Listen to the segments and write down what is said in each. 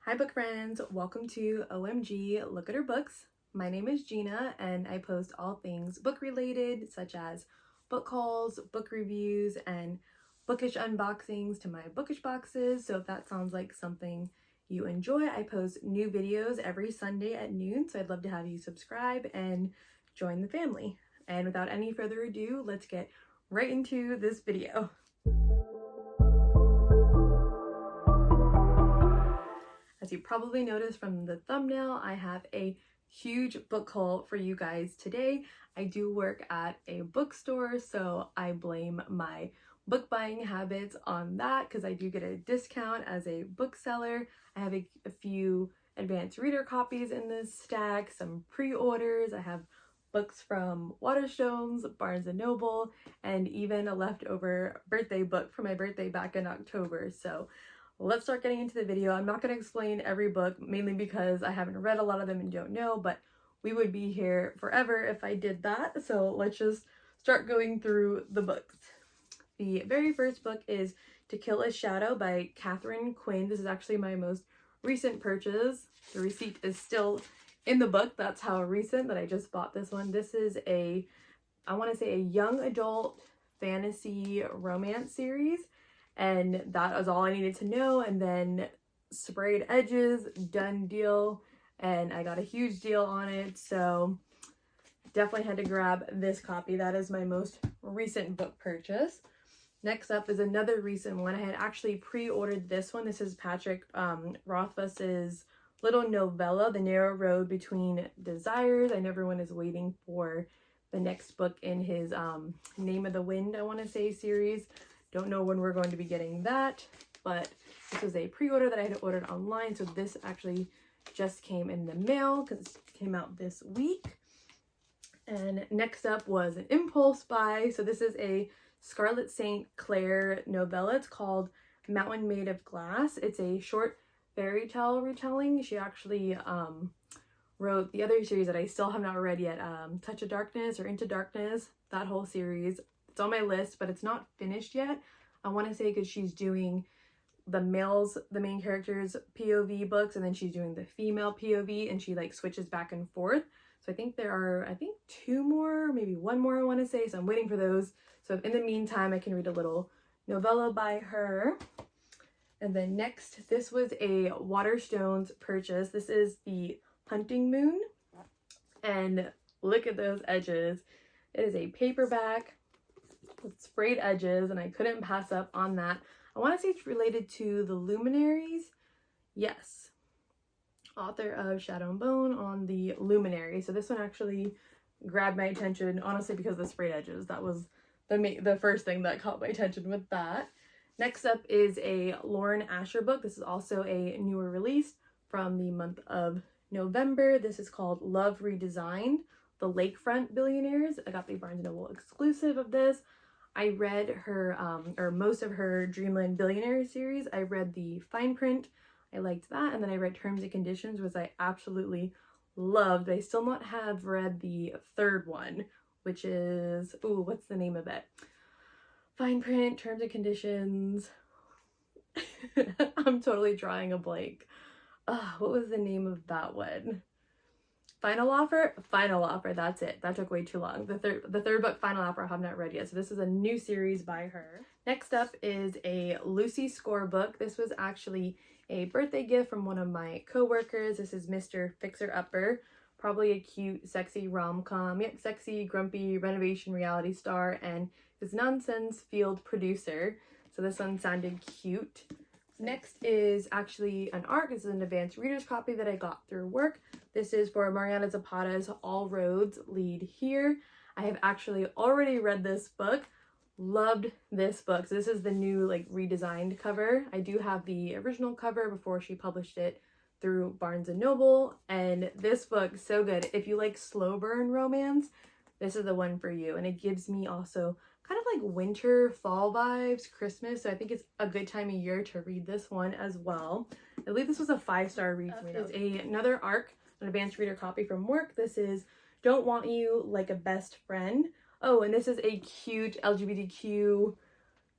Hi book friends, welcome to OMG Look at Her Books. My name is Gina and I post all things book related such as book hauls, book reviews, and bookish unboxings to my bookish boxes. So if that sounds like something you enjoy, I post new videos every Sunday at noon, so I'd love to have you subscribe and join the family. And without any further ado, let's get right into this video. As you probably noticed from the thumbnail, I have a huge book haul for you guys today. I do work at a bookstore, so I blame my book buying habits on that because I do get a discount as a bookseller. I have a few advanced reader copies in this stack, some pre-orders. I have books from Waterstones, Barnes & Noble, and even a leftover birthday book for my birthday back in October. So let's start getting into the video. I'm not going to explain every book, mainly because I haven't read a lot of them and don't know, but we would be here forever if I did that. So let's just start going through the books. The very first book is To Kill a Shadow by Katherine Quinn. This is actually my most recent purchase. The receipt is still in the book. That's how recent that I just bought this one. This is I want to say a young adult fantasy romance series. And that was all I needed to know. And then sprayed edges, done deal. And I got a huge deal on it. So definitely had to grab this copy. That is my most recent book purchase. Next up is another recent one. I had actually pre-ordered this one. This is Patrick Rothfuss's little novella, The Narrow Road Between Desires. I know everyone is waiting for the next book in his Name of the Wind, I want to say, series. Don't know when we're going to be getting that, but this was a pre-order that I had ordered online, so this actually just came in the mail because it came out this week. And next up was an impulse buy. So this is a Scarlett St. Clair novella. It's called Mountain Made of Glass. It's a short fairy tale retelling. She actually wrote the other series that I still have not read yet, Touch of Darkness or Into Darkness, that whole series. It's on my list, but it's not finished yet. I want to say because she's doing the main character's POV books, and then she's doing the female POV, and she like switches back and forth. So I think there are, two more, maybe one more I want to say, so I'm waiting for those. So in the meantime, I can read a little novella by her. And then next, this was a Waterstones purchase. This is the Hunting Moon, and look at those edges. It is a paperback with sprayed edges, and I couldn't pass up on that. I want to say it's related to the Luminaries. Yes. Author of Shadow and Bone on the Luminary. So this one actually grabbed my attention, honestly, because of the sprayed edges. That was the first thing that caught my attention with that. Next up is a Lauren Asher book. This is also a newer release from the month of November. This is called Love Redesigned, The Lakefront Billionaires. I got the Barnes & Noble exclusive of this. I read her, or most of her Dreamland Billionaire series. I read the fine print. I liked that. And then I read Terms and Conditions, which I absolutely loved. I still not have read the third one, which is, ooh, what's the name of it? Fine print, Terms and Conditions. I'm totally drawing a blank. What was the name of that one? Final Offer? Final Offer, that's it. That took way too long. The third book, Final Offer, I have not read yet. So this is a new series by her. Next up is a Lucy Score book. This was actually a birthday gift from one of my co-workers. This is Mr. Fixer Upper. Probably a cute, sexy rom-com. Yep, sexy, grumpy renovation reality star, and his nonsense field producer. So this one sounded cute. Next is actually an ARC. This is an advanced reader's copy that I got through work. This is for Mariata Zepata's All Roads Lead Here. I have actually already read this book. Loved this book. So this is the new redesigned cover. I do have the original cover before she published it through Barnes & Noble. And this book, so good. If you like slow burn romance, this is the one for you. And it gives me also kind of like winter, fall vibes, Christmas. So I think it's a good time of year to read this one as well. I believe this was a 5-star read for me. It's another ARC, an advanced reader copy from work. This is Don't Want You Like a Best Friend. Oh, and this is a cute LGBTQ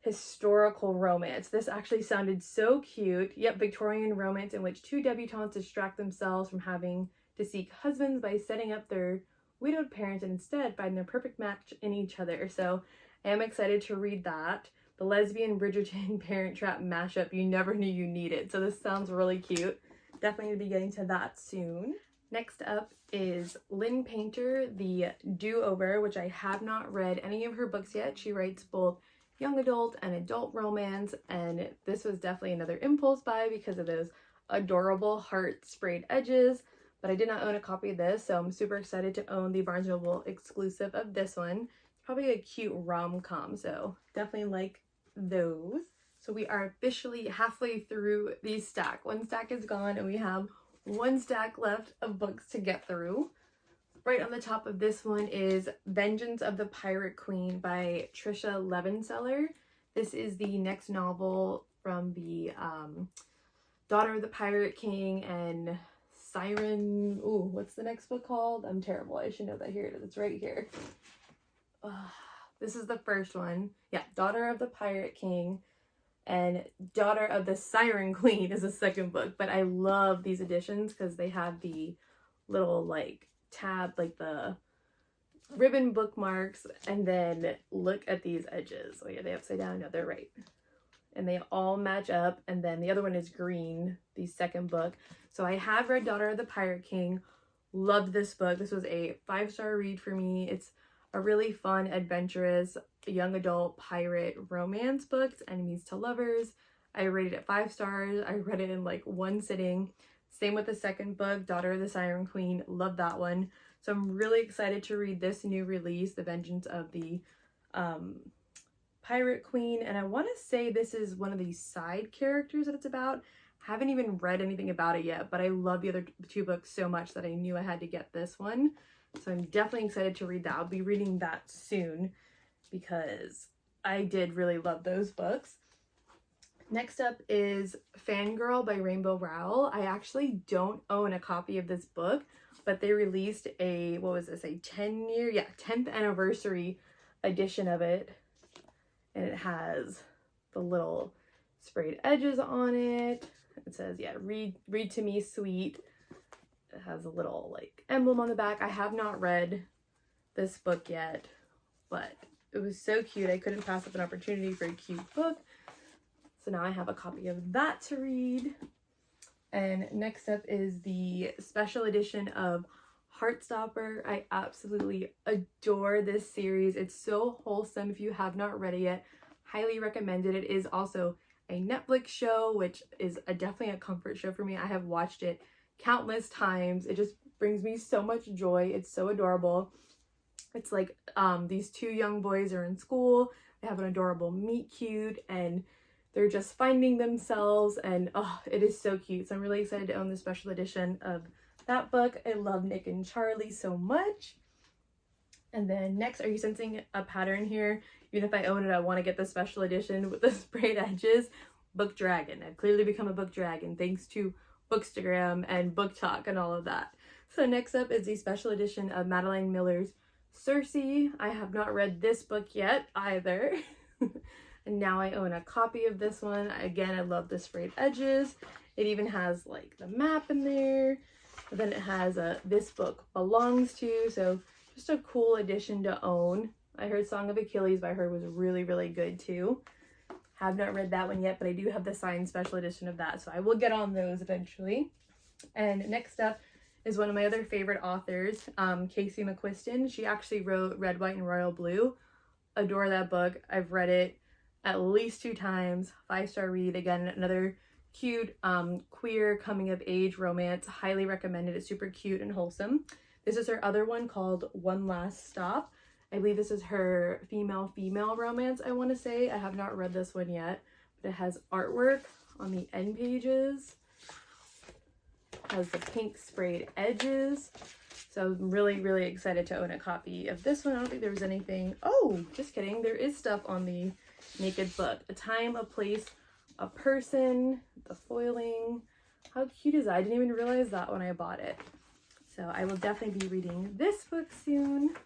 historical romance. This actually sounded so cute. Yep, Victorian romance in which two debutantes distract themselves from having to seek husbands by setting up their widowed parents and instead find their perfect match in each other. So I am excited to read that. The lesbian Bridgerton Parent Trap mashup you never knew you needed. So this sounds really cute. Definitely going to be getting to that soon. Next up is Lynn Painter, The Do-Over, which I have not read any of her books yet. She writes both young adult and adult romance, and this was definitely another impulse buy because of those adorable heart sprayed edges, but I did not own a copy of this, so I'm super excited to own the Barnes & Noble exclusive of this one. It's probably a cute rom-com, so definitely like those. So we are officially halfway through the stack. One stack is gone and we have one stack left of books to get through. Right on the top of this one is Vengeance of the Pirate Queen by Tricia Levenseller. This is the next novel from the Daughter of the Pirate King and Siren. Ooh, what's the next book called? I'm terrible. I should know that. Here it is. It's right here. This is the first one. Yeah, Daughter of the Pirate King and Daughter of the Siren Queen is the second book. But I love these editions because they have the little like tab, like the ribbon bookmarks, and then look at these edges. Oh yeah, they upside down. No, they're right. And they all match up. And then the other one is green, the second book. So I have read Daughter of the Pirate King. Loved this book. This was a 5-star read for me. It's a really fun, adventurous, young adult pirate romance book. It's enemies to lovers. I rated it 5 stars. I read it in like one sitting. Same with the second book, Daughter of the Siren Queen. Love that one. So I'm really excited to read this new release, The Vengeance of the Pirate Queen. And I want to say this is one of the side characters that it's about. Haven't even read anything about it yet, but I love the other 2 books so much that I knew I had to get this one. So I'm definitely excited to read that. I'll be reading that soon because I did really love those books. Next up is Fangirl by Rainbow Rowell. I actually don't own a copy of this book, but they released a, what was this, a 10th anniversary edition of it. And it has the little sprayed edges on it. It says, yeah, read to me, sweet. It has a little like emblem on the back. I have not read this book yet, but it was so cute. I couldn't pass up an opportunity for a cute book. So now I have a copy of that to read. And next up is the special edition of Heartstopper. I absolutely adore this series. It's so wholesome. If you have not read it yet, highly recommend it. It is also a Netflix show, which is definitely a comfort show for me. I have watched it countless times. It just brings me so much joy. It's so adorable. It's like these 2 young boys are in school. They have an adorable meet cute and they're just finding themselves, and oh, it is so cute. So I'm really excited to own the special edition of that book. I love Nick and Charlie so much. And then next, are you sensing a pattern here? Even if I own it, I want to get the special edition with the sprayed edges. Book Dragon. I've clearly become a book dragon thanks to Bookstagram and Book Talk and all of that. So next up is the special edition of Madeline Miller's Circe. I have not read this book yet either. And now I own a copy of this one. Again, I love the sprayed edges. It even has like the map in there. But then it has This Book Belongs To. So just a cool edition to own. I heard Song of Achilles, but I heard was really, really good too. Have not read that one yet, but I do have the signed special edition of that. So I will get on those eventually. And next up is one of my other favorite authors, Casey McQuiston. She actually wrote Red, White, and Royal Blue. Adore that book. I've read it at least 2 times. 5-star read. Again, another cute queer coming of age romance. Highly recommended. It's super cute and wholesome. This is her other one called One Last Stop. I believe this is her female romance, I want to say. I have not read this one yet, but it has artwork on the end pages. It has the pink sprayed edges. So I'm really, really excited to own a copy of this one. I don't think there was anything. Oh, just kidding. There is stuff on the naked book. A time, a place, a person, the foiling. How cute is that? I didn't even realize that when I bought it. So I will definitely be reading this book soon.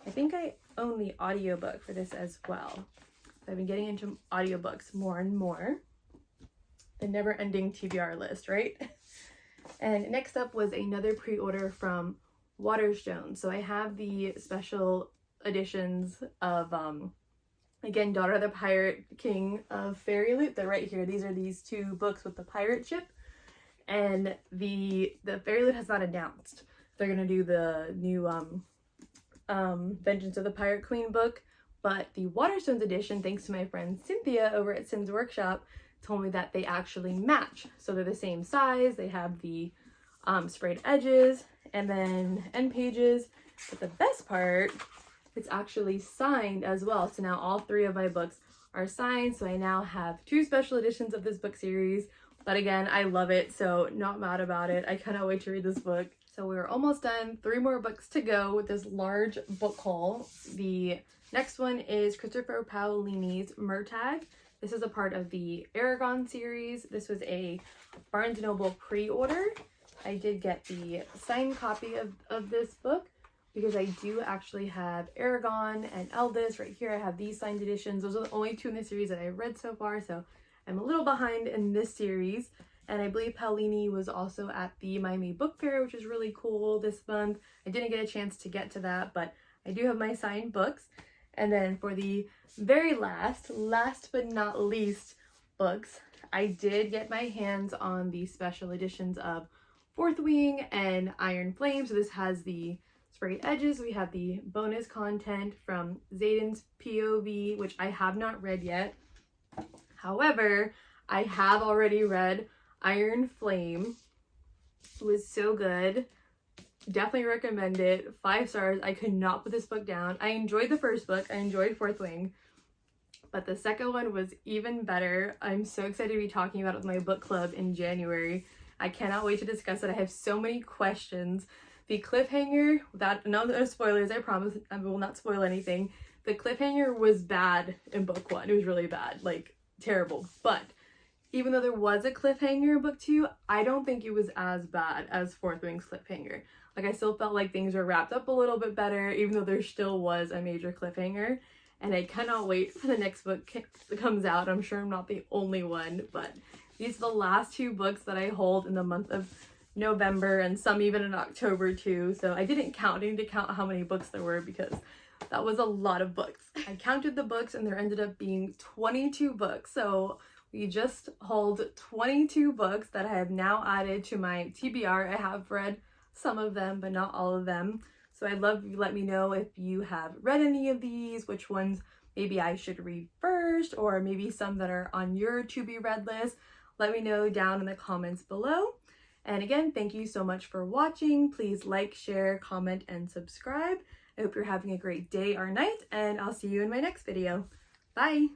I think I own the audiobook for this as well. I've been getting into audiobooks more and more. The never-ending TBR list, right? And next up was another pre-order from Waterstone. So I have the special editions of, again, Daughter of the Pirate King of Fairy Loot. They're right here. These are these two books with the pirate ship. And the Fairy Loot has not announced. They're going to do the new Vengeance of the Pirate Queen book. But the Waterstones edition, thanks to my friend Cynthia over at Sin's Workshop, told me that they actually match. So they're the same size. They have the sprayed edges and then end pages. But the best part, it's actually signed as well. So now all three of my books are signed. So I now have 2 special editions of this book series. But again, I love it, so not mad about it. I cannot wait to read this book. So we're almost done. 3 more books to go with this large book haul. The next one is Christopher Paolini's Murtagh. This is a part of the Aragon series. This was a Barnes & Noble pre-order. I did get the signed copy of this book because I do actually have Aragon and Eldest. Right here I have these signed editions. Those are the only 2 in the series that I've read so far, so I'm a little behind in this series. And I believe Paolini was also at the Miami Book Fair, which is really cool this month. I didn't get a chance to get to that, but I do have my signed books. And then for the very last but not least books, I did get my hands on the special editions of Fourth Wing and Iron Flame. So this has the sprayed edges. We have the bonus content from Xaden's POV, which I have not read yet. However, I have already read Iron Flame. It was so good. Definitely recommend it. 5 stars. I could not put this book down. I enjoyed the first book. I enjoyed Fourth Wing. But the second one was even better. I'm so excited to be talking about it with my book club in January. I cannot wait to discuss it. I have so many questions. The cliffhanger, without no spoilers, I promise I will not spoil anything. The cliffhanger was bad in book 1. It was really bad. Like, terrible. But even though there was a cliffhanger in book 2, I don't think it was as bad as Fourth Wing's cliffhanger. Like, I still felt like things were wrapped up a little bit better, even though there still was a major cliffhanger. And I cannot wait for the next book that comes out. I'm sure I'm not the only one, but these are the last 2 books that I hold in the month of November, and some even in October too. So I didn't count. I need to count how many books there were because that was a lot of books. I counted the books and there ended up being 22 books. So we just hold 22 books that I have now added to my TBR. I have read some of them, but not all of them. So I'd love if you let me know if you have read any of these, which ones maybe I should read first, or maybe some that are on your to be read list. Let me know down in the comments below. And again, thank you so much for watching. Please like, share, comment, and subscribe. I hope you're having a great day or night, and I'll see you in my next video. Bye!